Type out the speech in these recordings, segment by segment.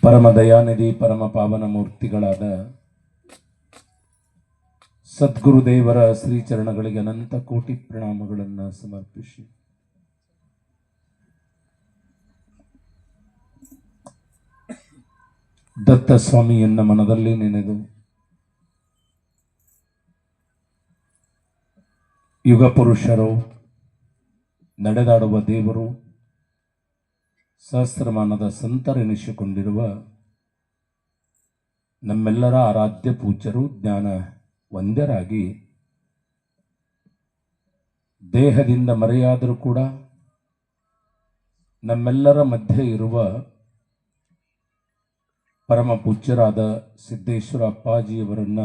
ಪರಮ ದಯಾನಿಧಿ ಪರಮ ಪಾವನ ಮೂರ್ತಿಗಳಾದ ಸದ್ಗುರುದೇವರ ಶ್ರೀಚರಣಗಳಿಗೆ ಅನಂತ ಕೋಟಿ ಪ್ರಣಾಮಗಳನ್ನು ಸಮರ್ಪಿಸಿ ದತ್ತ ಸ್ವಾಮಿಯನ್ನ ಮನದಲ್ಲಿ ನೆನೆದು ಯುಗ ಪುರುಷರು, ನಡೆದಾಡುವ ದೇವರು, ಸಹಸ್ರಮಾನದ ಸಂತರೆನಿಸಿಕೊಂಡಿರುವ ನಮ್ಮೆಲ್ಲರ ಆರಾಧ್ಯ ಪೂಜ್ಯರು ಜ್ಞಾನ ಒಂದರಾಗಿ ದೇಹದಿಂದ ಮರೆಯಾದರೂ ಕೂಡ ನಮ್ಮೆಲ್ಲರ ಮಧ್ಯೆ ಇರುವ ಪರಮ ಪೂಜ್ಯರಾದ ಸಿದ್ದೇಶ್ವರ ಅಪ್ಪಾಜಿಯವರನ್ನ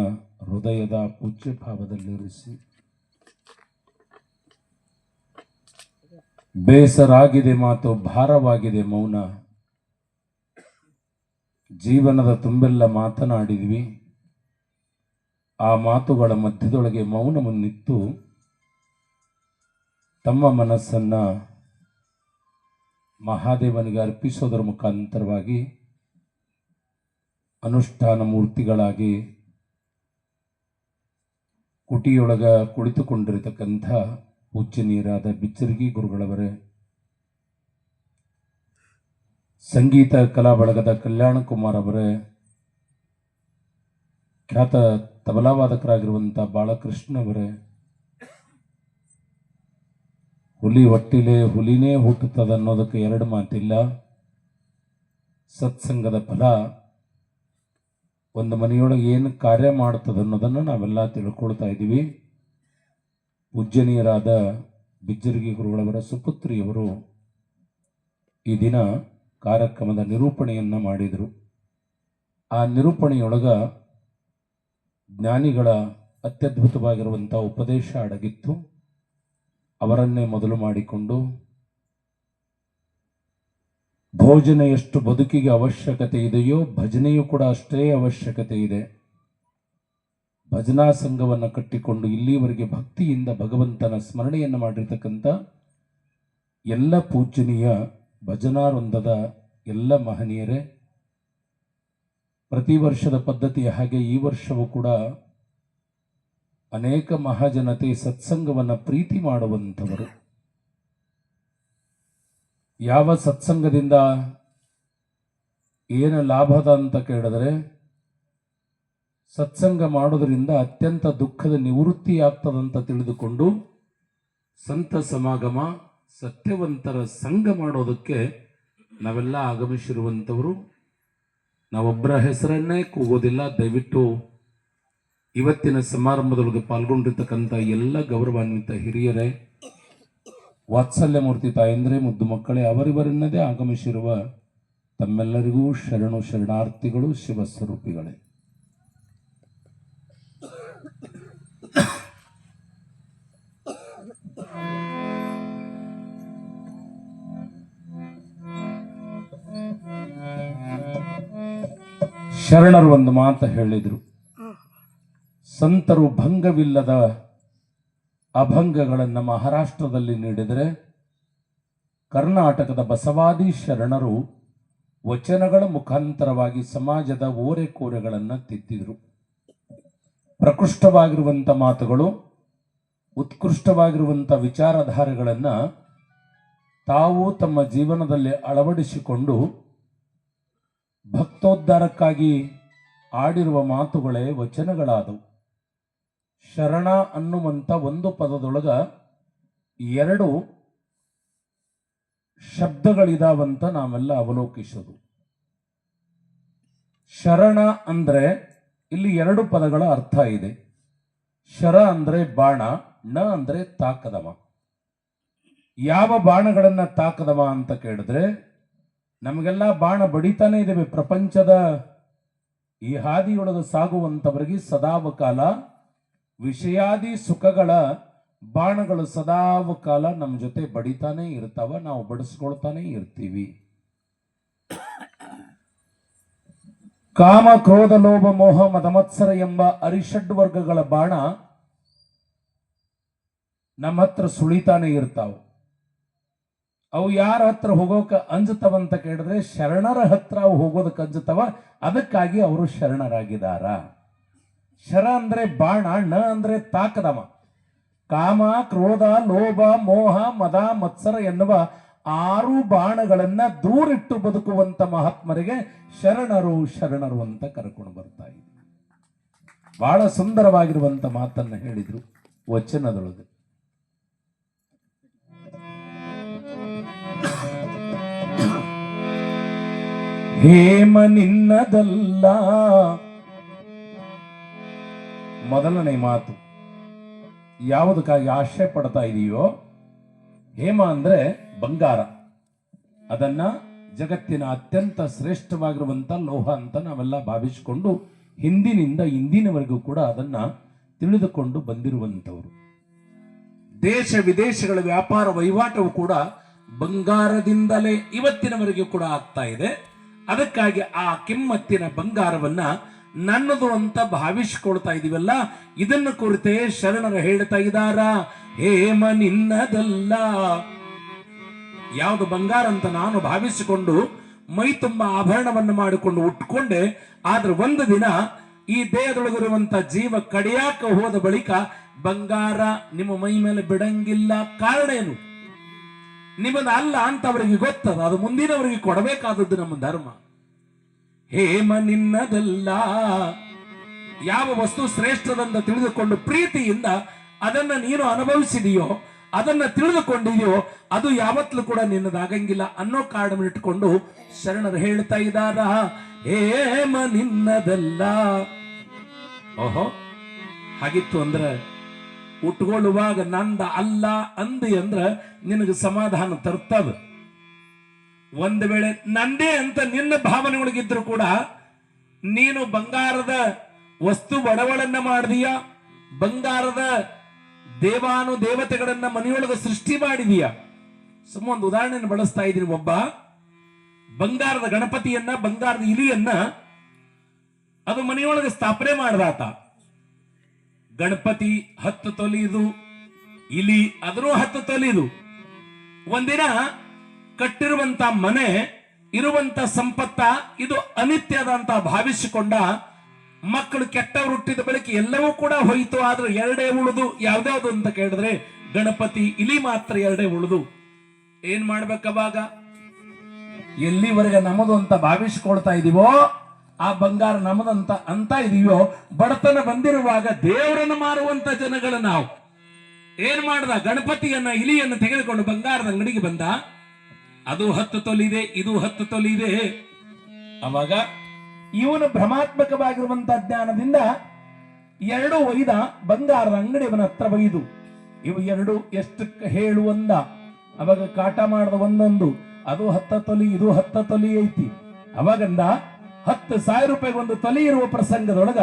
ಹೃದಯದ ಪೂಜ್ಯ ಭಾವದಲ್ಲಿರಿಸಿ, ಬೇಸರಾಗಿದೆ ಮಾತು, ಭಾರವಾಗಿದೆ ಮೌನ, ಜೀವನದ ತುಂಬೆಲ್ಲ ಮಾತನಾಡಿದ್ವಿ, ಆ ಮಾತುಗಳ ಮಧ್ಯದೊಳಗೆ ಮೌನ ಮುನ್ನಿತ್ತು ತಮ್ಮ ಮನಸ್ಸನ್ನ ಮಹಾದೇವನಿಗೆ ಅರ್ಪಿಸೋದರ ಮುಖಾಂತರವಾಗಿ ಅನುಷ್ಠಾನ ಮೂರ್ತಿಗಳಾಗಿ ಕುಟಿಯೊಳಗ ಕುಳಿತುಕೊಂಡಿರತಕ್ಕಂಥ ಪೂಜ್ಯನೀಯರಾದ ಬಿಚ್ಚರ್ಗಿ ಗುರುಗಳವರೇ, ಸಂಗೀತ ಕಲಾ ಬಳಗದ ಕಲ್ಯಾಣ ಕುಮಾರ್ ಅವರೇ, ಖ್ಯಾತ ತಬಲಾವಾದಕರಾಗಿರುವಂಥ ಬಾಲಕೃಷ್ಣ ಅವರೇ, ಹುಲಿ ಹೊಟ್ಟಿಲೆ ಹುಲಿನೇ ಹುಟ್ಟುತ್ತದೆ ಅನ್ನೋದಕ್ಕೆ ಎರಡು ಮಾತಿಲ್ಲ. ಸತ್ಸಂಗದ ಫಲ ಒಂದು ಮನೆಯೊಳಗೆ ಏನು ಕಾರ್ಯ ಮಾಡ್ತದೆ ಅನ್ನೋದನ್ನು ನಾವೆಲ್ಲ ತಿಳ್ಕೊಳ್ತಾ ಇದ್ದೀವಿ. ಪೂಜ್ಯನೀಯರಾದ ಬಿಜ್ಜರ್ಗಿ ಗುರುಗಳವರ ಸುಪುತ್ರಿಯವರು ಈ ದಿನ ಕಾರ್ಯಕ್ರಮದ ನಿರೂಪಣೆಯನ್ನು ಮಾಡಿದರು. ಆ ನಿರೂಪಣೆಯೊಳಗ ಜ್ಞಾನಿಗಳ ಅತ್ಯದ್ಭುತವಾಗಿರುವಂಥ ಉಪದೇಶ ಅಡಗಿತ್ತು. ಅವರನ್ನೇ ಮೊದಲು ಮಾಡಿಕೊಂಡು ಭೋಜನ ಎಷ್ಟು ಬದುಕಿಗೆ ಅವಶ್ಯಕತೆ ಇದೆಯೋ ಭಜನೆಯೂ ಕೂಡ ಅಷ್ಟೇ ಅವಶ್ಯಕತೆ ಇದೆ. ಭಜನಾ ಸಂಘವನ್ನು ಕಟ್ಟಿಕೊಂಡು ಇಲ್ಲಿವರೆಗೆ ಭಕ್ತಿಯಿಂದ ಭಗವಂತನ ಸ್ಮರಣೆಯನ್ನು ಮಾಡಿರ್ತಕ್ಕಂಥ ಎಲ್ಲ ಪೂಜನೀಯ ಭಜನಾ ವೃಂದದ ಎಲ್ಲ ಮಹನೀಯರೇ, ಪ್ರತಿ ವರ್ಷದ ಪದ್ಧತಿಯ ಹಾಗೆ ಈ ವರ್ಷವೂ ಕೂಡ ಅನೇಕ ಮಹಾಜನತೆ ಸತ್ಸಂಗವನ್ನು ಪ್ರೀತಿ ಮಾಡುವಂಥವರು. ಯಾವ ಸತ್ಸಂಗದಿಂದ ಏನು ಲಾಭದ ಅಂತ ಕೇಳಿದ್ರೆ, ಸತ್ಸಂಗ ಮಾಡೋದರಿಂದ ಅತ್ಯಂತ ದುಃಖದ ನಿವೃತ್ತಿ ಆಗ್ತದಂತ ತಿಳಿದುಕೊಂಡು ಸಂತ ಸಮಾಗಮ, ಸತ್ಯವಂತರ ಸಂಘ ಮಾಡೋದಕ್ಕೆ ನಾವೆಲ್ಲ ಆಗಮಿಸಿರುವಂಥವರು. ನಾವೊಬ್ಬರ ಹೆಸರನ್ನೇ ಕೂಗೋದಿಲ್ಲ. ದಯವಿಟ್ಟು ಇವತ್ತಿನ ಸಮಾರಂಭದೊಳಗೆ ಪಾಲ್ಗೊಂಡಿರ್ತಕ್ಕಂಥ ಎಲ್ಲ ಗೌರವಾನ್ವಿತ ಹಿರಿಯರೇ, ವಾತ್ಸಲ್ಯ ಮೂರ್ತಿ ತಾಯಂದ್ರೆ, ಮುದ್ದು ಮಕ್ಕಳೇ, ಅವರಿವರನ್ನದೇ ಆಗಮಿಸಿರುವ ತಮ್ಮೆಲ್ಲರಿಗೂ ಶರಣು ಶರಣಾರ್ಥಿಗಳು, ಶಿವಸ್ವರೂಪಿಗಳೇ. ಶರಣರು ಒಂದು ಮಾತು ಹೇಳಿದರು, ಸಂತರು ಭಂಗವಿಲ್ಲದ ಅಭಂಗಗಳನ್ನು ಮಹಾರಾಷ್ಟ್ರದಲ್ಲಿ ನೀಡಿದರೆ, ಕರ್ನಾಟಕದ ಬಸವಾದಿ ಶರಣರು ವಚನಗಳ ಮುಖಾಂತರವಾಗಿ ಸಮಾಜದ ಓರೆಕೋರೆಗಳನ್ನು ತಿದ್ದಿದರು. ಪ್ರಕೃಷ್ಟವಾಗಿರುವಂಥ ಮಾತುಗಳು, ಉತ್ಕೃಷ್ಟವಾಗಿರುವಂಥ ವಿಚಾರಧಾರೆಗಳನ್ನು ತಾವು ತಮ್ಮ ಜೀವನದಲ್ಲಿ ಅಳವಡಿಸಿಕೊಂಡು ಭಕ್ತೋದ್ಧಾರಕ್ಕಾಗಿ ಆಡಿರುವ ಮಾತುಗಳೇ ವಚನಗಳಾದವು. ಶರಣ ಅನ್ನುವಂಥ ಒಂದು ಪದದೊಳಗ ಎರಡು ಶಬ್ದಗಳಿದಾವಂತ ನಾವೆಲ್ಲ ಅವಲೋಕಿಸೋದು. ಶರಣ ಅಂದ್ರೆ ಇಲ್ಲಿ ಎರಡು ಪದಗಳ ಅರ್ಥ ಇದೆ. ಶರ ಅಂದ್ರೆ ಬಾಣ, ಣ ಅಂದ್ರೆ ತಾಕದವ. ಯಾವ ಬಾಣಗಳನ್ನ ತಾಕದವ ಅಂತ ಕೇಳಿದ್ರೆ, ನಮಗೆಲ್ಲ ಬಾಣ ಬಡಿತಾನೆ ಇದ್ದೇವೆ. ಪ್ರಪಂಚದ ಈ ಹಾದಿಯೊಳಗೆ ಸಾಗುವಂಥವರಿಗೆ ಸದಾವಕಾಲ ವಿಷಯಾದಿ ಸುಖಗಳ ಬಾಣಗಳು ಸದಾವಕಾಲ ನಮ್ಮ ಜೊತೆ ಬಡಿತಾನೆ ಇರ್ತಾವ, ನಾವು ಬಡಿಸ್ಕೊಳ್ತಾನೆ ಇರ್ತೀವಿ. ಕಾಮ, ಕ್ರೋಧ, ಲೋಭ, ಮೋಹ, ಮದಮತ್ಸರ ಎಂಬ ಅರಿಷಡ್ ವರ್ಗಗಳ ಬಾಣ ನಮ್ಮ ಹತ್ರ ಸುಳಿತಾನೆ ಇರ್ತಾವ. ಅವು ಯಾರ ಹತ್ರ ಹೋಗೋಕ ಅಂಜತವ ಅಂತ ಕೇಳಿದ್ರೆ ಶರಣರ ಹತ್ರ ಅವು ಹೋಗೋದಕ್ಕೆ ಅಂಜತವ. ಅದಕ್ಕಾಗಿ ಅವರು ಶರಣರಾಗಿದಾರ. ಶರ ಅಂದ್ರೆ ಬಾಣ, ನ ಅಂದ್ರೆ ತಾಕದವ. ಕಾಮ, ಕ್ರೋಧ, ಲೋಭ, ಮೋಹ, ಮದ, ಮತ್ಸರ ಎನ್ನುವ 6 ಬಾಣಗಳನ್ನ ದೂರಿಟ್ಟು ಬದುಕುವಂತ ಮಹಾತ್ಮರಿಗೆ ಶರಣರು ಶರಣರು ಅಂತ ಕರ್ಕೊಂಡು ಬರ್ತಾ ಇದ್ರು. ಬಹಳ ಸುಂದರವಾಗಿರುವಂತ ಮಾತನ್ನ ಹೇಳಿದ್ರು ವಚನದೊಳಗೆ. ಹೇಮ ನಿನ್ನದಲ್ಲ, ಮೊದಲನೇ ಮಾತು. ಯಾವುದಕ್ಕಾಗಿ ಆಶ್ರಯ ಪಡ್ತಾ ಇದೆಯೋ, ಹೇಮ ಅಂದ್ರೆ ಬಂಗಾರ, ಅದನ್ನ ಜಗತ್ತಿನ ಅತ್ಯಂತ ಶ್ರೇಷ್ಠವಾಗಿರುವಂತ ಲೋಹ ಅಂತ ನಾವೆಲ್ಲ ಭಾವಿಸಿಕೊಂಡು ಹಿಂದಿನಿಂದ ಇಂದಿನವರೆಗೂ ಕೂಡ ಅದನ್ನ ತಿಳಿದುಕೊಂಡು ಬಂದಿರುವಂತವರು. ದೇಶ ವಿದೇಶಗಳ ವ್ಯಾಪಾರ ವಹಿವಾಟವು ಕೂಡ ಬಂಗಾರದಿಂದಲೇ ಇವತ್ತಿನವರೆಗೂ ಕೂಡ ಆಗ್ತಾ ಇದೆ. ಅದಕ್ಕಾಗಿ ಆ ಕಿಮ್ಮತ್ತಿನ ಬಂಗಾರವನ್ನ ನನ್ನದು ಅಂತ ಭಾವಿಸಿಕೊಳ್ತಾ ಇದೀವಲ್ಲ, ಇದನ್ನು ಕುರಿತೇ ಶರಣರು ಹೇಳ್ತಾ ಇದ್ದಾರ. ಹೇಮ ನಿನ್ನದಲ್ಲ. ಯಾವುದು ಬಂಗಾರ ಅಂತ ನಾನು ಭಾವಿಸಿಕೊಂಡು ಮೈ ತುಂಬ ಆಭರಣವನ್ನು ಮಾಡಿಕೊಂಡು ಉಟ್ಕೊಂಡೆ, ಆದ್ರೆ ಒಂದು ದಿನ ಈ ದೇಹದೊಳಗಿರುವಂತ ಜೀವ ಕಡಿಯಾಕ ಹೋದ ಬಳಿಕ ಬಂಗಾರ ನಿಮ್ಮ ಮೈ ಮೇಲೆ ಬಿಡಂಗಿಲ್ಲ. ಕಾರಣ ಏನು? ನಿಮ್ಮದ ಅಲ್ಲ ಅಂತ ಅವರಿಗೆ ಗೊತ್ತದ. ಅದು ಮುಂದಿನವರಿಗೆ ಕೊಡಬೇಕಾದದ್ದು ನಮ್ಮ ಧರ್ಮ. ಹೇಮ ನಿನ್ನದಲ್ಲ. ಯಾವ ವಸ್ತು ಶ್ರೇಷ್ಠದಂತ ತಿಳಿದುಕೊಂಡು ಪ್ರೀತಿಯಿಂದ ಅದನ್ನ ನೀನು ಅನುಭವಿಸಿದೆಯೋ, ಅದನ್ನ ತಿಳಿದುಕೊಂಡಿದೆಯೋ, ಅದು ಯಾವತ್ತೂ ಕೂಡ ನಿನ್ನದಾಗಂಗಿಲ್ಲ ಅನ್ನೋ ಕಾರಣವನ್ನು ಇಟ್ಟುಕೊಂಡು ಶರಣರು ಹೇಳ್ತಾ ಇದ್ದಾರ. ಹೇಮ ನಿನ್ನದಲ್ಲ. ಓಹೋ, ಹಾಗಿತ್ತು ಅಂದ್ರೆ ಉಟ್ಕೊಳ್ಳುವಾಗ ನಂದ ಅಲ್ಲ ಅಂದಿ ಅಂದ್ರ ನಿನಗೆ ಸಮಾಧಾನ ತರ್ತದ. ಒಂದು ವೇಳೆ ನಂದೇ ಅಂತ ನಿನ್ನ ಭಾವನೆಗಳಿಗಿದ್ರು ಕೂಡ ನೀನು ಬಂಗಾರದ ವಸ್ತು ಬಡವಳನ್ನ ಮಾಡಿದೀಯ, ಬಂಗಾರದ ದೇವಾನು ದೇವತೆಗಳನ್ನ ಮನೆಯೊಳಗೆ ಸೃಷ್ಟಿ ಮಾಡಿದೀಯ. ಸುಮ್ಮ ಒಂದು ಉದಾಹರಣೆಯನ್ನು ಬಳಸ್ತಾ ಇದ್ದೀನಿ. ಒಬ್ಬ ಬಂಗಾರದ ಗಣಪತಿಯನ್ನ, ಬಂಗಾರದ ಇಲಿಯನ್ನ ಅದು ಮನೆಯೊಳಗೆ ಸ್ಥಾಪನೆ ಮಾಡದಾತ. ಗಣಪತಿ 10 ತೊಲಿದು, ಇಲಿ ಅದನ್ನು 10 ತೊಲಿದು. ಒಂದಿನ ಕಟ್ಟಿರುವಂತ ಮನೆ, ಇರುವಂತ ಸಂಪತ್ತ ಇದು ಅನಿತ್ಯದ ಅಂತ ಭಾವಿಸಿಕೊಂಡ. ಮಕ್ಕಳು ಕೆಟ್ಟವರು ಹುಟ್ಟಿದ ಬಳಿಕ ಎಲ್ಲವೂ ಕೂಡ ಹೋಯಿತು, ಆದ್ರೆ 2 ಉಳಿದು. ಯಾವ್ದಾವ್ದು ಅಂತ ಕೇಳಿದ್ರೆ ಗಣಪತಿ, ಇಲಿ ಮಾತ್ರ 2 ಉಳಿದು. ಏನ್ ಮಾಡ್ಬೇಕವಾಗ? ಎಲ್ಲಿವರೆಗೆ ನಮ್ಮದು ಅಂತ ಭಾವಿಸಿಕೊಳ್ತಾ ಇದೀವೋ, ಆ ಬಂಗಾರ ನಮ್ಮದಂತ ಅಂತ ಇದೀವೋ, ಬಡತನ ಬಂದಿರುವಾಗ ದೇವರನ್ನು ಮಾರುವಂತ ಜನಗಳು ನಾವು. ಏನ್ ಮಾಡ್ದ? ಗಣಪತಿಯನ್ನ, ಇಲಿಯನ್ನು ತೆಗೆದುಕೊಂಡು ಬಂಗಾರದ ಅಂಗಡಿಗೆ ಬಂದ. ಅದು 10 ತೊಲಿದೆ, ಇದು 10 ತೊಲಿದೆ. ಅವಾಗ ಇವನು ಭ್ರಮಾತ್ಮಕವಾಗಿರುವಂತ ಜ್ಞಾನದಿಂದ 2 ಒಯ್ದ ಬಂಗಾರದ ಅಂಗಡಿ ಅವನ ಹತ್ರ ಒಯ್ದು. ಇವು 2 ಎಷ್ಟು ಹೇಳುವಂದ. ಅವಾಗ ಕಾಟ ಮಾಡದ ಒಂದೊಂದು, ಅದು 10 ತೊಲಿ, ಇದು 10 ತೊಲಿ ಐತಿ. ಅವಾಗಂದ 10,000 ರೂಪಾಯಿಗೆ ಒಂದು ತೊಲಿ ಇರುವ ಪ್ರಸಂಗದೊಳಗ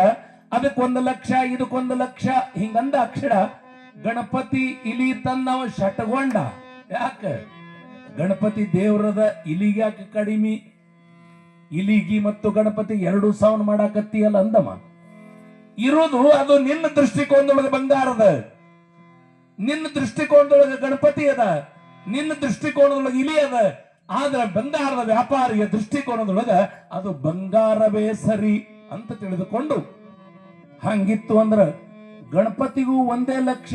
ಅದಕ್ಕೆ 1 ಲಕ್ಷ, ಇದಕ್ಕೆ 1 ಲಕ್ಷ ಹಿಂಗಂದ ಅಕ್ಷರ. ಗಣಪತಿ ಇಲಿ ತಂದವ ಶಟಗೊಂಡ. ಯಾಕೆ? ಗಣಪತಿ ದೇವರದ, ಇಲಿಗೆ ಯಾಕೆ ಕಡಿಮೆ? ಇಲಿಗಿ ಮತ್ತು ಗಣಪತಿ 2 ಸಾವನ್ ಮಾಡಾಕತ್ತೀಯಲ್ಲ ಅಂದಮ. ಇರೋದು ಅದು ನಿನ್ನ ದೃಷ್ಟಿಕೋನದೊಳಗೆ ಬಂಗಾರದ, ನಿನ್ನ ದೃಷ್ಟಿಕೋನದೊಳಗೆ ಗಣಪತಿ ಅದ, ನಿನ್ನ ದೃಷ್ಟಿಕೋನದೊಳಗೆ ಇಲಿ ಅದ. ಆದ್ರೆ ಬಂಗಾರದ ವ್ಯಾಪಾರಿಯ ದೃಷ್ಟಿಕೋನದೊಳಗ ಅದು ಬಂಗಾರವೇ ಸರಿ ಅಂತ ತಿಳಿದುಕೊಂಡು, ಹಂಗಿತ್ತು ಅಂದ್ರ ಗಣಪತಿಗೂ 1 ಲಕ್ಷ,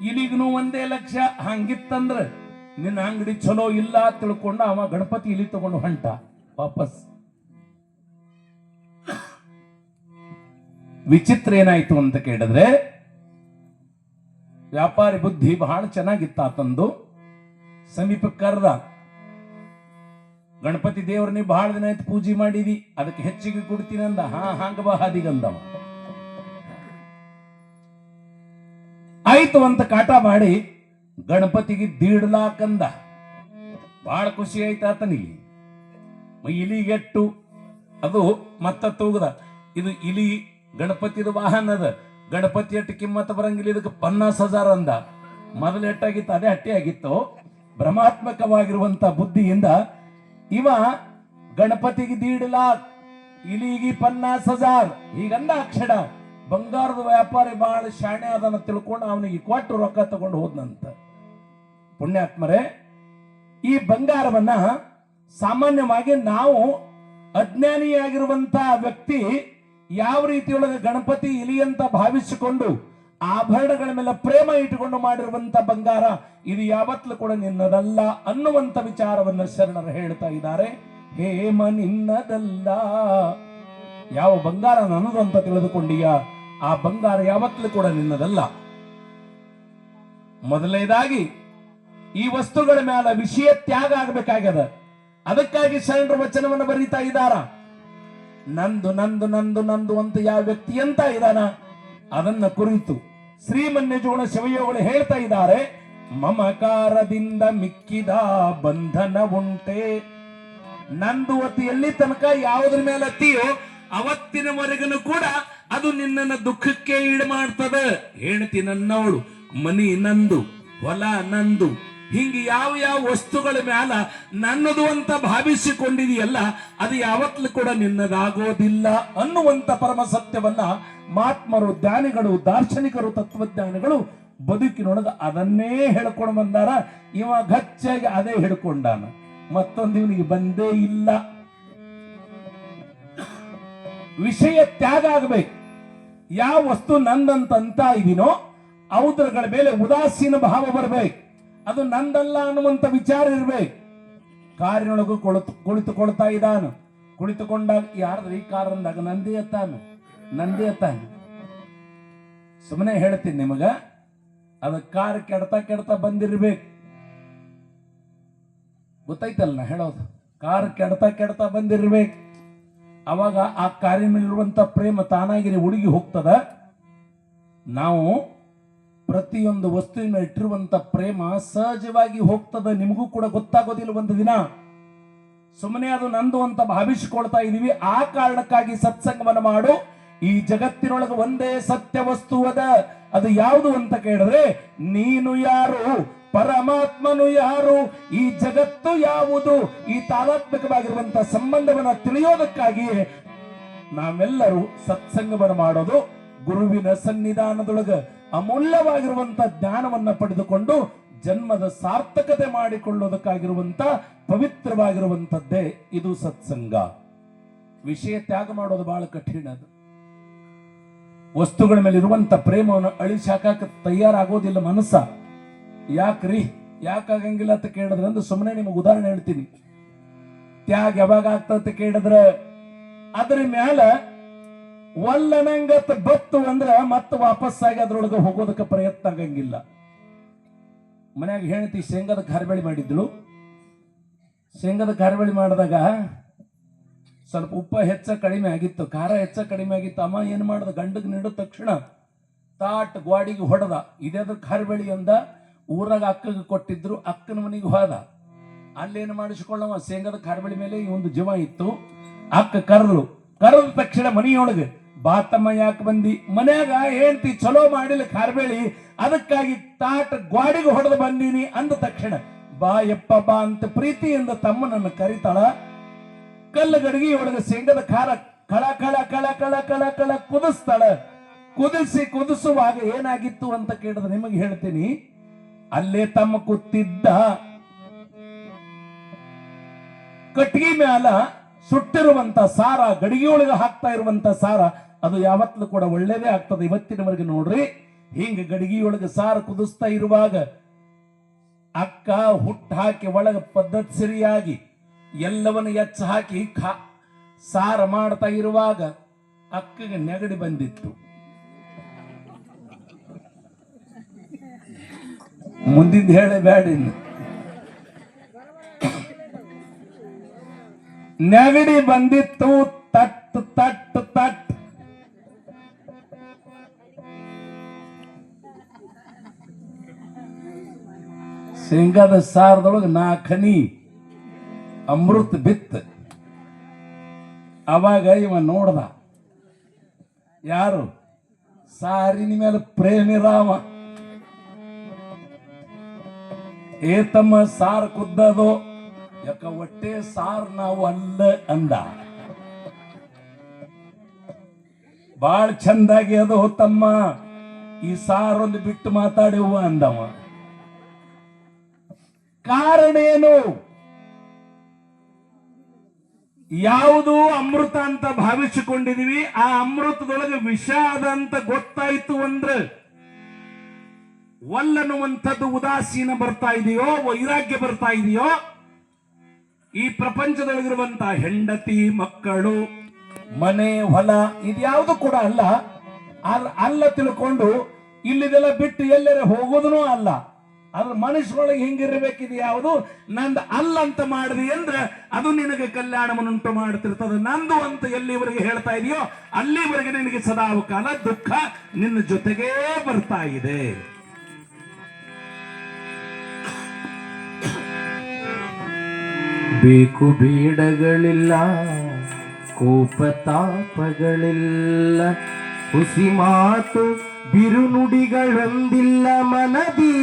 ಇಲಿಗೂ 1 ಲಕ್ಷ. ಹಂಗಿತ್ತಂದ್ರ ನಿನ್ನ ಅಂಗಡಿ ಚಲೋ ಇಲ್ಲ ತಿಳ್ಕೊಂಡ ಅವ ಗಣಪತಿ ಇಲಿ ತಗೊಂಡು ಹೊಂಟ ವಾಪಸ್. ವಿಚಿತ್ರ ಏನಾಯ್ತು ಅಂತ ಕೇಳಿದ್ರೆ, ವ್ಯಾಪಾರಿ ಬುದ್ಧಿ ಬಹಳ ಚೆನ್ನಾಗಿತ್ತ. ಆತಂದು ಸಮೀಪಕ್ಕೆ ಕರೆದ. ಗಣಪತಿ ದೇವ್ರ ನೀವು ಬಹಳ ದಿನ ಆಯ್ತು ಪೂಜೆ ಮಾಡಿದಿ, ಅದಕ್ಕೆ ಹೆಚ್ಚಿಗೆ ಕೊಡ್ತೀನಿ ಅಂದ. ಹಾಂಗ ಬಾ ಹಾದಿಗಂದವ. ಆಯ್ತು ಅಂತ ಕಾಟ ಮಾಡಿ ಗಣಪತಿಗೆ 1.5 ಲಕ್ಷ ಅಂದ. ಬಹಳ ಖುಷಿ ಆಯ್ತು ಆತನಿಗೆ. ಇಲಿಗೆಟ್ಟು ಅದು ಮತ್ತ ತೂಗದ. ಇದು ಇಲಿ ಗಣಪತಿದ ವಾಹನ ಅದ. ಗಣಪತಿ ಎಟ್ಟು ಕಿಮ್ಮತ್ತ ಬರಂಗಿಲ್ಲ, ಇದಕ್ಕೆ 50,000 ಅಂದ. ಮೊದಲು ಎಟ್ಟಾಗಿತ್ತು ಅದೇ ಹಟ್ಟಿ ಆಗಿತ್ತು. ಭ್ರಮಾತ್ಮಕವಾಗಿರುವಂತ ಬುದ್ಧಿಯಿಂದ ಇವ ಗಣಪತಿಗೆ 1.5 ಲಕ್ಷ, ಇಲಿಗೆ 50,000 ಹೀಗಂದ ಅಕ್ಷರ. ಬಂಗಾರದ ವ್ಯಾಪಾರಿ ಬಹಳ ಶಾಣೆ ಅದನ್ನ ತಿಳ್ಕೊಂಡು ಅವನಿಗೆ ಕೊಟ್ಟು ರೊಕ್ಕ ತಗೊಂಡು ಹೋದ್ನಂತ. ಪುಣ್ಯಾತ್ಮರೇ, ಈ ಬಂಗಾರವನ್ನ ಸಾಮಾನ್ಯವಾಗಿ ನಾವು ಅಜ್ಞಾನಿಯಾಗಿರುವಂತಹ ವ್ಯಕ್ತಿ ಯಾವ ರೀತಿಯೊಳಗೆ ಗಣಪತಿ ಇಲಿ ಅಂತ ಭಾವಿಸಿಕೊಂಡು ಆಭರಣಗಳ ಮೇಲೆ ಪ್ರೇಮ ಇಟ್ಟುಕೊಂಡು ಮಾಡಿರುವಂತ ಬಂಗಾರ ಇದು ಯಾವತ್ತೂ ಕೂಡ ನಿನ್ನದಲ್ಲ ಅನ್ನುವಂತ ವಿಚಾರವನ್ನ ಶರಣರು ಹೇಳ್ತಾ ಇದ್ದಾರೆ. ಹೇಮ ನಿನ್ನದಲ್ಲ, ಯಾವ ಬಂಗಾರ ನನ್ನದು ಅಂತ ತಿಳಿದುಕೊಂಡೀಯ ಆ ಬಂಗಾರ ಯಾವತ್ತೂ ಕೂಡ ನಿನ್ನದಲ್ಲ. ಮೊದಲನೇದಾಗಿ ಈ ವಸ್ತುಗಳ ಮೇಲೆ ವಿಷಯ ತ್ಯಾಗ ಆಗಬೇಕಾಗ್ಯದ. ಅದಕ್ಕಾಗಿ ಶರಣರ ವಚನವನ್ನು ಬರೀತಾ ಇದ್ದಾರ. ನಂದು ನಂದು ನಂದು ನಂದು ಅಂತ ಯಾವ ವ್ಯಕ್ತಿ ಅಂತ ಇದ್ದಾನ ಅದನ್ನ ಕುರಿತು ಶ್ರೀಮನ್ಯಜೋಣ ಶಿವಯೋಗಳು ಹೇಳ್ತಾ ಇದ್ದಾರೆ. ಮಮಕಾರದಿಂದ ಮಿಕ್ಕಿದ ಬಂಧನ ಉಂಟೆ. ನಂದು ಅತಿ ಎಲ್ಲಿ ತನಕ ಯಾವುದ್ರ ಮೇಲೆ ಅತಿಯೋ ಅವತ್ತಿನವರೆಗೂ ಕೂಡ ಅದು ನಿನ್ನನ್ನು ದುಃಖಕ್ಕೆ ಈಡು ಮಾಡ್ತದೆ. ಹೆಂಡತಿ ನನ್ನವಳು, ಮನಿ ನಂದು, ಹೊಲ ನಂದು, ಹಿಂಗೆ ಯಾವ ಯಾವ ವಸ್ತುಗಳ ಮ್ಯಾಲ ನನ್ನದು ಅಂತ ಭಾವಿಸಿಕೊಂಡಿದೆಯಲ್ಲ ಅದು ಯಾವತ್ತೂ ಕೂಡ ನಿನ್ನದಾಗೋದಿಲ್ಲ ಅನ್ನುವಂತ ಪರಮ ಸತ್ಯವನ್ನ ಮಹಾತ್ಮರು, ಜ್ಞಾನಿಗಳು, ದಾರ್ಶನಿಕರು, ತತ್ವಜ್ಞಾನಿಗಳು ಬದುಕಿನೊಳಗ ಅದನ್ನೇ ಹೇಳ್ಕೊಂಡು ಬಂದಾರ. ಇವ ಗಚ್ಚಾಗಿ ಅದೇ ಹಿಡ್ಕೊಂಡಾನ, ಮತ್ತೊಂದು ಇವನಿಗೆ ಬಂದೇ ಇಲ್ಲ. ವಿಷಯ ತ್ಯಾಗ ಆಗಬೇಕು. ಯಾವ ವಸ್ತು ನಂದಂತ ಇದೀನೋ ಅವುಗಳ ಮೇಲೆ ಉದಾಸೀನ ಭಾವ ಬರಬೇಕು. ಅದು ನಂದಲ್ಲ ಅನ್ನುವಂತ ವಿಚಾರ ಇರ್ಬೇಕು. ಕಾರಿನೊಳಗೂ ಕುಳಿತುಕೊಳ್ತಾ ಇದ್ದಾನು. ಕುಳಿತುಕೊಂಡಾಗ ಯಾರ್ದ್ರಿ ಕಾರ್ ಅಂದಾಗ ನಂದೇ ಅತ್ತಾನ. ಸುಮ್ಮನೆ ಹೇಳ್ತೀನಿ ನಿಮಗ, ಅದ ಕಾರ್ ಕೆಡ್ತಾ ಬಂದಿರ್ಬೇಕು. ಗೊತ್ತೈತಲ್ಲ ನಾ ಹೇಳೋದು. ಕಾರ್ ಕೆಡ್ತಾ ಬಂದಿರ್ಬೇಕು. ಅವಾಗ ಆ ಕಾರಿನ ಮೇಲಿರುವಂತ ಪ್ರೇಮ ತಾನಾಗಿರಿ ಹುಡುಗಿ ಹೋಗ್ತದ. ನಾವು ಪ್ರತಿಯೊಂದು ವಸ್ತುವಿನ ಇಟ್ಟಿರುವಂತ ಪ್ರೇಮ ಸಹಜವಾಗಿ ಹೋಗ್ತದ. ನಿಮಗೂ ಕೂಡ ಗೊತ್ತಾಗೋದಿಲ್ಲ ಒಂದು ದಿನ. ಸುಮ್ಮನೆ ಅದು ನಂದು ಅಂತ ಭಾವಿಸಿಕೊಳ್ತಾ ಇದೀವಿ. ಆ ಕಾರಣಕ್ಕಾಗಿ ಸತ್ಸಂಗವನ್ನು ಮಾಡು. ಈ ಜಗತ್ತಿನೊಳಗೆ ಒಂದೇ ಸತ್ಯ ವಸ್ತು ಅದ. ಅದು ಯಾವುದು ಅಂತ ಕೇಳಿದ್ರೆ ನೀನು ಯಾರು, ಪರಮಾತ್ಮನು ಯಾರು, ಈ ಜಗತ್ತು ಯಾವುದು, ಈ ತಾದಾತ್ಮಕವಾಗಿರುವಂತ ಸಂಬಂಧವನ್ನ ತಿಳಿಯೋದಕ್ಕಾಗಿಯೇ ನಾವೆಲ್ಲರೂ ಸತ್ಸಂಗವನ್ನು ಮಾಡೋದು. ಗುರುವಿನ ಸನ್ನಿಧಾನದೊಳಗ ಅಮೂಲ್ಯವಾಗಿರುವಂತ ಜ್ಞಾನವನ್ನ ಪಡೆದುಕೊಂಡು ಜನ್ಮದ ಸಾರ್ಥಕತೆ ಮಾಡಿಕೊಳ್ಳೋದಕ್ಕಾಗಿರುವಂತ ಪವಿತ್ರವಾಗಿರುವಂತದ್ದೇ ಇದು ಸತ್ಸಂಗ. ವಿಷಯ ತ್ಯಾಗ ಮಾಡೋದು ಬಹಳ ಕಠಿಣ. ಅದು ವಸ್ತುಗಳ ಮೇಲೆ ಇರುವಂತ ಪ್ರೇಮವನ್ನು ಅಳಿಸಾಕ ತಯಾರಾಗೋದಿಲ್ಲ ಮನಸ್ಸ. ಯಾಕಾಗಂಗಿಲ್ಲ ಅಂತ ಕೇಳಿದ್ರೆ ಅಂದ್ರೆ ಸುಮ್ಮನೆ ನಿಮಗೆ ಉದಾಹರಣೆ ಹೇಳ್ತೀನಿ. ತ್ಯಾಗ ಯಾವಾಗ ಆಗ್ತದೆ ಕೇಳಿದ್ರೆ ಅದ್ರ ಮ್ಯಾಲ ಒಲ್ಲನಂಗತ್ ಬತ್ತು ಅಂದ್ರೆ ಮತ್ತೆ ವಾಪಸ್ಸಾಗಿ ಅದ್ರೊಳಗೆ ಹೋಗೋದಕ್ಕೆ ಪ್ರಯತ್ನ ಆಗಂಗಿಲ್ಲ. ಮನ್ಯಾಗ ಹೇಳ್ತಿ ಶೇಂಗಾದ ಖಾರಬೇಳಿ ಮಾಡಿದ್ಳು. ಶೇಂಗಾದ ಖಾರಬೇಳಿ ಮಾಡಿದಾಗ ಸ್ವಲ್ಪ ಉಪ್ಪ ಹೆಚ್ಚ ಕಡಿಮೆ ಆಗಿತ್ತು, ಖಾರ ಹೆಚ್ಚ ಕಡಿಮೆ ಆಗಿತ್ತು. ಅಮ್ಮ ಏನ್ ಮಾಡದ, ಗಂಡಗ್ ನೀಡೋ ತಕ್ಷಣ ತಾಟ್ ಗ್ವಾಡಿಗೆ ಹೊಡೆದ. ಇದಾದ್ರ ಖಾರಬೇಳಿ ಅಂದ. ಊರಾಗ ಅಕ್ಕಗೆ ಕೊಟ್ಟಿದ್ರು, ಅಕ್ಕನ ಮನೆಗೆ ಹೋದ. ಅಲ್ಲೇನು ಮಾಡಿಸ್ಕೊಳ್ಳವ, ಶೇಂಗಾದ ಖಾರಬೇಳಿ ಮೇಲೆ ಈ ಒಂದು ಜೀವ ಇತ್ತು. ಅಕ್ಕ ಕರೆದ ತಕ್ಷಣ ಮನೆಯೊಳಗೆ ಬಾ ತಮ್ಮ ಯಾಕೆ ಬಂದಿ? ಮನ್ಯಾಗ ಹೇಳ್ತಿ ಚಲೋ ಮಾಡಿಲ್ಲ ಖಾರಬೇಳಿ, ಅದಕ್ಕಾಗಿ ತಾಟ್ ಗ್ವಾಡಿಗೆ ಹೊಡೆದು ಬಂದೀನಿ ಅಂದ ತಕ್ಷಣ ಬಾ ಯಪ್ಪ ಬಾ ಅಂತ ಪ್ರೀತಿಯಿಂದ ತಮ್ಮನನ್ನು ಕರಿತಾಳ. ಕಲ್ಲು ಗಡಿಗೆಯೊಳಗೆ ಶೇಂಗದ ಖಾರ ಕಳ ಕಳ ಕಳ ಕಳ ಕಳ ಕಳ ಕುದಿಸ್ತಾಳ. ಕುದಿಸುವಾಗ ಏನಾಗಿತ್ತು ಅಂತ ಕೇಳಿದ್ರೆ ನಿಮಗೆ ಹೇಳ್ತೀನಿ. ಅಲ್ಲೇ ತಮ್ಮ ಕೂತಿದ್ದ ಕಟ್ಟಿಗೆ ಮ್ಯಾಲ ಸುಟ್ಟಿರುವಂತ ಸಾರ, ಗಡಿಗೆಯೊಳಗೆ ಹಾಕ್ತಾ ಇರುವಂತ ಸಾರ, ಅದು ಯಾವತ್ತೂ ಕೂಡ ಒಳ್ಳೇದೇ ಆಗ್ತದೆ. ಇವತ್ತಿನವರೆಗೆ ನೋಡ್ರಿ, ಹಿಂಗ ಗಡಿಗೆಯೊಳಗೆ ಸಾರ ಕುದಿಸ್ತಾ ಇರುವಾಗ ಅಕ್ಕ ಹುಟ್ಟು ಹಾಕಿ ಒಳಗ ಪದ್ಧತಿ ಸರಿಯಾಗಿ ಎಲ್ಲವನ್ನು ಎಚ್ಚ ಹಾಕಿ ಸಾರ ಮಾಡ್ತಾ ಇರುವಾಗ ಅಕ್ಕಗೆ ನೆಗಡಿ ಬಂದಿತ್ತು. ಮುಂದಿನ ಹೇಳಿ ಬೇಡ. ನೆಗಡಿ ಬಂದಿತ್ತು. ತಟ್ ತಟ್ ತಟ್ ಶೇಂಗಾದ ಸಾರದೊಳಗೆ 4 ಹನಿ ಅಮೃತ ಬಿತ್ತ. ಅವಾಗ ಇವ ನೋಡ್ದ, ಯಾರು ಸಾರಿನ ಮೇಲೆ ಪ್ರೇಮಿ ರಾಮ. ಏತಮ್ಮ ಸಾರ್ ಕುದ್ದದು, ಯಾಕ ಒಟ್ಟೆ ಸಾರ್ ನಾವು ಅಲ್ಲ ಅಂದ. ಬಾಳ ಚಂದಾಗಿ ಅದು ತಮ್ಮ, ಈ ಸಾರೊಂದು ಬಿಟ್ಟು ಮಾತಾಡಿ ಹೂವ ಅಂದವ. ಕಾರಣ ಏನು? ಯಾವುದು ಅಮೃತ ಅಂತ ಭಾವಿಸಿಕೊಂಡಿದೀವಿ, ಆ ಅಮೃತದೊಳಗೆ ವಿಷ ಅದ ಅಂತ ಗೊತ್ತಾಯ್ತು ಅಂದ್ರೆ ಒಲ್ಲನ್ನುವಂಥದ್ದು ಉದಾಸೀನ ಬರ್ತಾ ಇದೆಯೋ, ವೈರಾಗ್ಯ ಬರ್ತಾ ಇದೆಯೋ, ಈ ಪ್ರಪಂಚದೊಳಗಿರುವಂತಹ ಹೆಂಡತಿ, ಮಕ್ಕಳು, ಮನೆ, ಹೊಲ ಇದ್ಯಾವುದು ಕೂಡ ಅಲ್ಲ ತಿಳ್ಕೊಂಡು ಇಲ್ಲಿದೆಲ್ಲ ಬಿಟ್ಟು ಎಲ್ಲರ ಹೋಗೋದೂ ಅಲ್ಲ. ಅದ್ರ ಮನುಷ್ಯರೊಳಗೆ ಹಿಂಗಿರ್ಬೇಕಿದೆ ಯಾವುದು ನಂದು ಅಲ್ಲ ಅಂತ ಮಾಡಿದಿ ಅಂದ್ರೆ ಅದು ನಿನಗೆ ಕಲ್ಯಾಣವನ್ನುಂಟು ಮಾಡ್ತಿರ್ತದೆ. ನಂದು ಅಂತ ಎಲ್ಲಿವರೆಗೆ ಹೇಳ್ತಾ ಇದೆಯೋ ಅಲ್ಲಿವರೆಗೆ ನಿನಗೆ ಸದಾಕಾಲ ದುಃಖ ನಿನ್ನ ಜೊತೆಗೇ ಬರ್ತಾ ಇದೆ. ಬೇಕು ಬೇಡಗಳಿಲ್ಲ, ಕೋಪ ತಾಪಗಳಿಲ್ಲ, ಹುಸಿ ಮಾತು ಬಿರುನುಡಿಗಳೊಂದಿಲ್ಲ ಮನದಿ,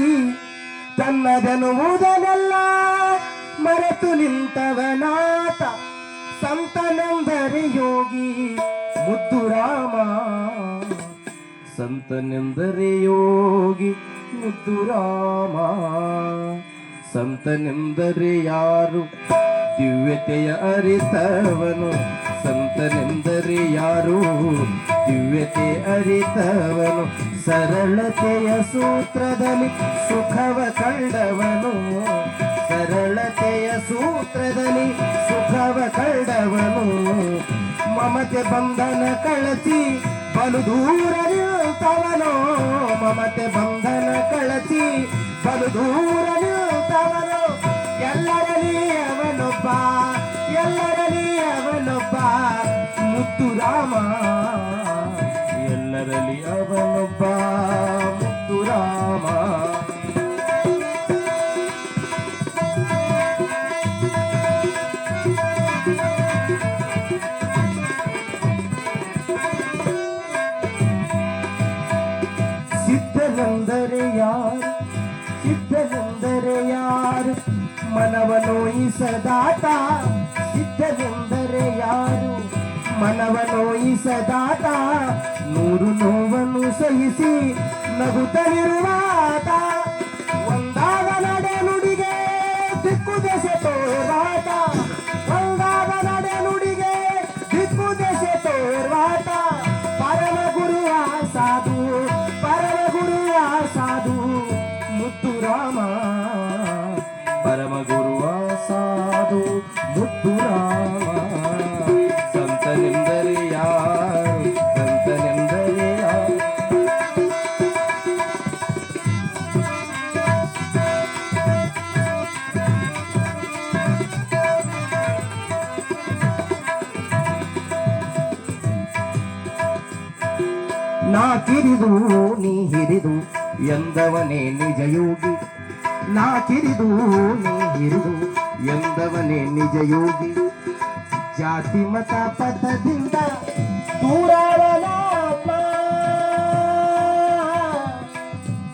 ತನ್ನದೆನ್ನುವುದನ್ನೆಲ್ಲ ಮರೆತು ನಿಂತವನಾತ ಸಂತನೆಂದರೆ ಯೋಗಿ ಮುದ್ದು ರಾಮ, ಸಂತನೆಂದರೆ ಯೋಗಿ ಮುದ್ದು ರಾಮ. ಸಂತನೆಂದರೆ ಯಾರು ದಿವ್ಯತೆಯ ಅರಿತವನು, ಸಂತನೆಂದರೆ ಯಾರು ದಿವ್ಯತೆ ಅರಿತವನು, ಸರಳತೆಯ ಸೂತ್ರದಲ್ಲಿ ಸುಖವ ಕಂಡವನು, ಸರಳತೆಯ ಸೂತ್ರದಲ್ಲಿ ಸುಖವ ಕಂಡವನು, ಮಮತೆ ಬಂಧನ ಕಳಚಿ ಬಲು ದೂರ ನಿಲ್ತವನು, ಮಮತೆ ಬಂಧನ ಕಳಚಿ ಬಲು ದೂರ ನಿಲ್ತವನು, ಎಲ್ಲರಲ್ಲಿ ಅವನೊಬ್ಬ, ಎಲ್ಲರಲ್ಲಿ ಅವನೊಬ್ಬ ಮುದ್ದು ರಾಮ, ಎಲ್ಲರಲ್ಲಿ ಅವನೊಬ್ಬ ಮುದ್ದು ರಾಮ. ಸಿದ್ಧನೆಂದರೆ ಯಾರು, ಸಿದ್ಧನೆಂದರೆ ಯಾರು ಮನವನೋಯಿಸದಾತ, ಸಿದ್ಧನೆಂದರೆ ಯಾರು ಮನವನೋಯಿಸದಾತ, ನೂರು ನೋವನ್ನು ಸಹಿಸಿ ನಗುತ್ತಲಿರುವಾತ, ಒಂದಾದ ನಡೆ ನುಡಿಗೆ ದಿಕ್ಕು ದೆಸೆ ತೋರ್ವಾತ, ಒಂದಾದ ನಡೆ ನುಡಿಗೆ ದಿಕ್ಕು ದೆಸೆ ತೋರ್ವಾತ, ಪರಮ ಗುರುವ ಸಾಧು, ಪರಮ ಗುರುವ ಸಾಧು ಮುದ್ದು ರಾಮ, ಪರಮ ಗುರುವ ಸಾಧು ಮುದ್ದು ರಾಮ. ಸಂತನೆಂದರೆ ಯಾರು, ಸಂತನೆಂದರೆ ಯಾರು, ನಾ ಕಿರಿದು ನೀ ಹಿರಿದು ಎಂದವನೇ ನಿಜ ಯೋಗಿ, ನಾ ಕಿರಿದು ನೀ ಹಿರಿದು ಎಂದವನೇ ನಿಜ ಯೋಗಿ, ಜಾತಿ ಮತ ಪಥದಿಂದ ದೂರವನಾತ್ಮ,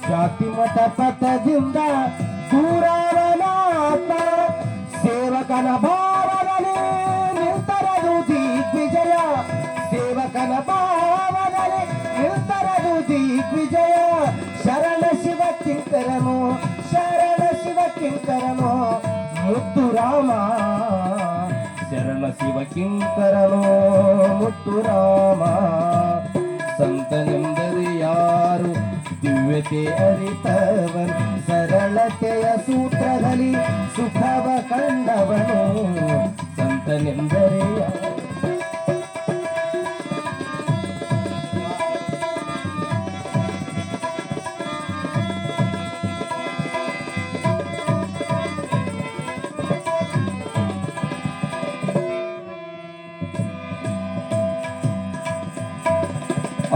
ಜಾತಿ ಮತ ಪಥದಿಂದ ದೂರವನಾತ್ಮ, ಸೇವಕನ ಭಾವದಲ್ಲಿ ನಿಂತರದು ದಿಗ್ವಿಜಯ, ಸೇವಕನ ಭಾವದಲ್ಲಿ ನಿಂತರದು ದಿಗ್ವಿಜಯ, ಶರಣ ಶಿವ ಕಿಂಕರನು, ಶರಣ ಶಿವ ಕಿಂಕರನು ಮುದ್ದು ರಾಮ, ಶರಣ ಶಿವ ಕಿಂಕರನು ಮುದ್ದು ರಾಮ. ಸಂತನೆಂದರೆ ಯಾರು ದಿವ್ಯತೆ ಅರಿತವನು, ಸರಳತೆಯ ಸೂತ್ರದಲ್ಲಿ ಸುಖವ ಕಂಡವನು, ಸಂತನೆಂದರೆ ಯಾರು.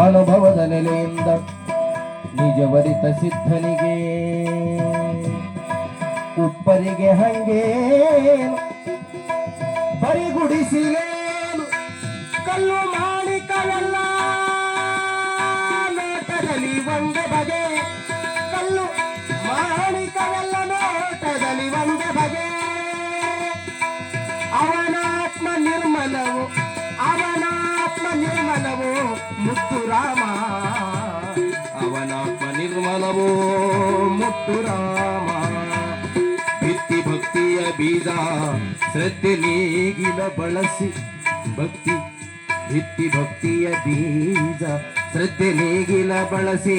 ಅನುಭವದ ನೆಲೆಯಿಂದ ನಿಜವರಿತ ಸಿದ್ಧನಿಗೆ ಉಪ್ಪರಿಗೆ ಹಂಗೇನು ಬರಿಗುಡಿಸಿಲೇನು, ಕಲ್ಲು ಮಾಣಿಕವೆಲ್ಲ ನೋಟದಲ್ಲಿ ಒಂದೇ ಬಗೆ, ಕಲ್ಲು ಮಾಣಿಕವೆಲ್ಲ ನೋಟದಲ್ಲಿ ಒಂದೇ ಬಗೆ, ಅವನಾತ್ಮ ನಿರ್ಮಲವು, ಅವನಾತ್ಮ ನಿರ್ಮಲವು ಮುತ್ತು ರಾಮ, ಅವನಾತ್ಮ ನಿರ್ಮಲವೋ ಮುತ್ತು ರಾಮ. ಬೀಜ ಶ್ರದ್ಧೆ ನೇಗಿಲ ಬಳಸಿ ಭಕ್ತಿ ಬಿತ್ತಿ ಭಕ್ತಿಯ ಬೀಜ ಶ್ರದ್ಧೆ ನೇಗಿಲ ಬಳಸಿ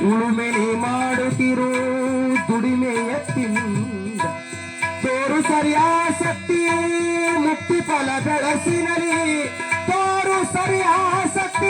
ಉಳುಮೆನೆ ಮಾಡುತ್ತಿರೋ ದುಡಿಮೆಯ ತಿಂದ ತೋರು ಸರಿಯಾಸಕ್ತಿ ಮುಕ್ತಿ ಫಲ ಬೆಳಸಿನಲಿ ತೋರು ಸರಿಯಾಸಕ್ತಿ